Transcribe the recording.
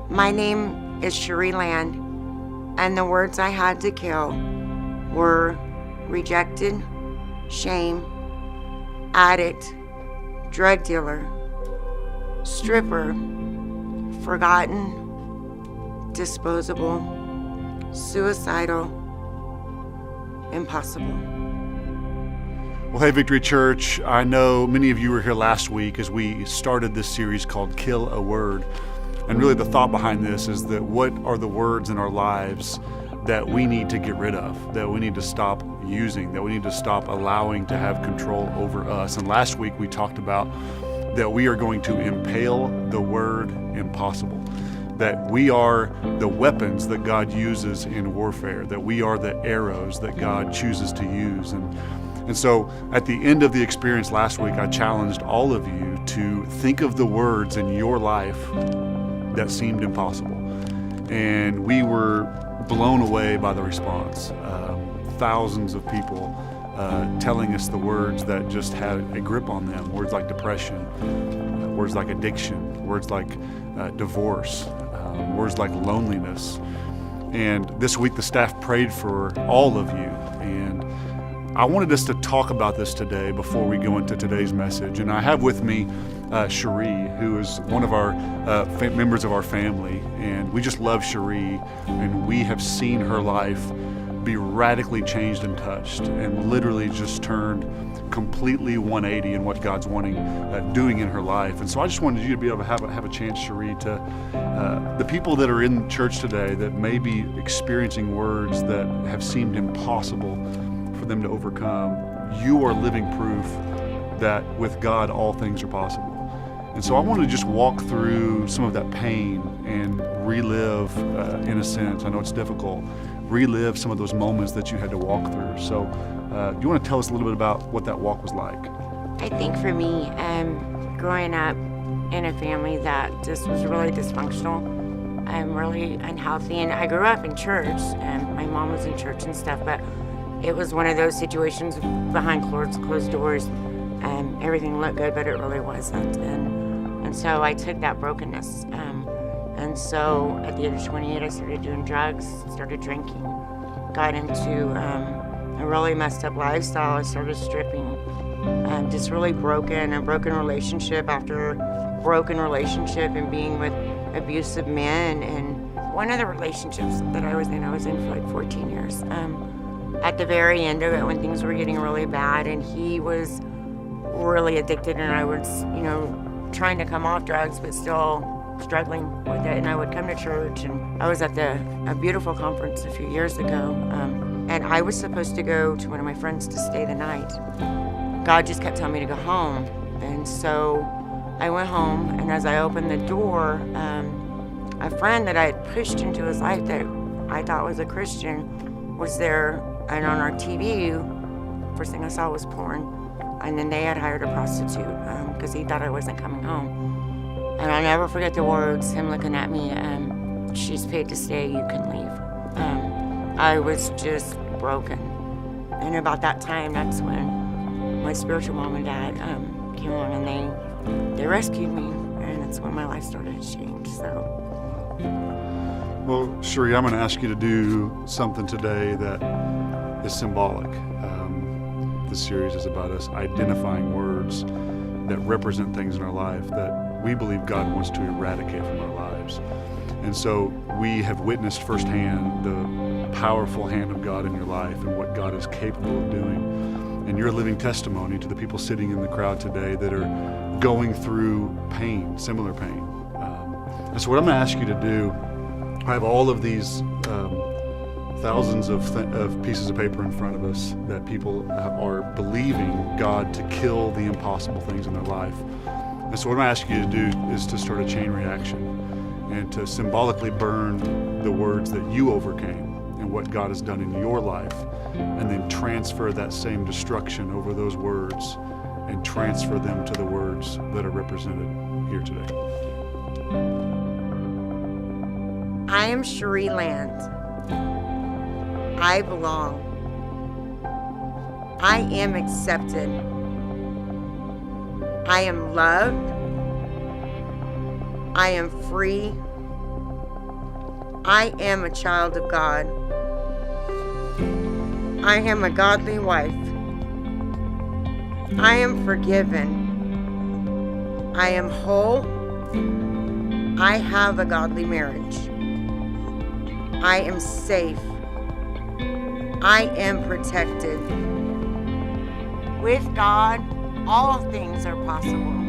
My name is Sharee Land, and the words I had to kill were rejected, shame, addict, drug dealer, stripper, forgotten, disposable, suicidal, impossible. Well, hey, Victory Church, I know many of you were here last week as we started this series called Kill a Word. And really the thought behind this is that what are the words in our lives that we need to get rid of, that we need to stop using, that we need to stop allowing to have control over us. And last week we talked about that we are going to impale the word impossible, that we are the weapons that God uses in warfare, that we are the arrows that God chooses to use. And so at the end of the experience last week, I challenged all of you to think of the words in your life that seemed impossible. And we were blown away by the response. Thousands of people telling us the words that just had a grip on them. Words like depression, words like addiction, words like divorce, words like loneliness. And this week the staff prayed for all of you. And I wanted us to talk about this today before we go into today's message. And I have with me Sharee, who is one of our members of our family. And we just love Sharee, and we have seen her life be radically changed and touched, and literally just turned completely 180 in what God's doing in her life. And so I just wanted you to be able to have a chance, Sharee, to the people that are in church today that may be experiencing words that have seemed impossible for them to overcome. You are living proof that with God all things are possible. And so I want to just walk through some of that pain and relive, in a sense, I know it's difficult, relive some of those moments that you had to walk through. So do you want to tell us a little bit about what that walk was like? I think for me, growing up in a family that just was really dysfunctional, really unhealthy, and I grew up in church, and my mom was in church and stuff, but it was one of those situations behind closed doors. Everything looked good, but it really wasn't. And so I took that brokenness. And so at the age of 28, I started doing drugs, started drinking, got into a really messed up lifestyle. I started stripping, just really broken, a broken relationship after broken relationship, and being with abusive men. And one of the relationships that I was in for like 14 years. At the very end of it, when things were getting really bad, and he was really addicted, and I was, trying to come off drugs, but still struggling with it. And I would come to church, and I was at a beautiful conference a few years ago, and I was supposed to go to one of my friends to stay the night. God just kept telling me to go home, and so I went home, and as I opened the door, a friend that I had pushed into his life that I thought was a Christian was there, and on our TV, first thing I saw was porn. And then they had hired a prostitute because he thought I wasn't coming home. And I'll never forget the words, him looking at me, she's paid to stay, you can leave. I was just broken. And about that time, that's when my spiritual mom and dad came on, and they rescued me. And that's when my life started to change, so. Well, Sharee, I'm going to ask you to do something today that is symbolic. This series is about us identifying words that represent things in our life that we believe God wants to eradicate from our lives. And so we have witnessed firsthand the powerful hand of God in your life and what God is capable of doing. And you're a living testimony to the people sitting in the crowd today that are going through pain, similar pain. And so what I'm going to ask you to do, I have all of these thousands of pieces of paper in front of us that people are believing God to kill the impossible things in their life. And so what I'm going to ask you to do is to start a chain reaction and to symbolically burn the words that you overcame and what God has done in your life, and then transfer that same destruction over those words and transfer them to the words that are represented here today. I am Sharee Land. I belong. I am accepted. I am loved. I am free. I am a child of God. I am a godly wife. I am forgiven. I am whole. I have a godly marriage. I am safe. I am protected. With God, all things are possible.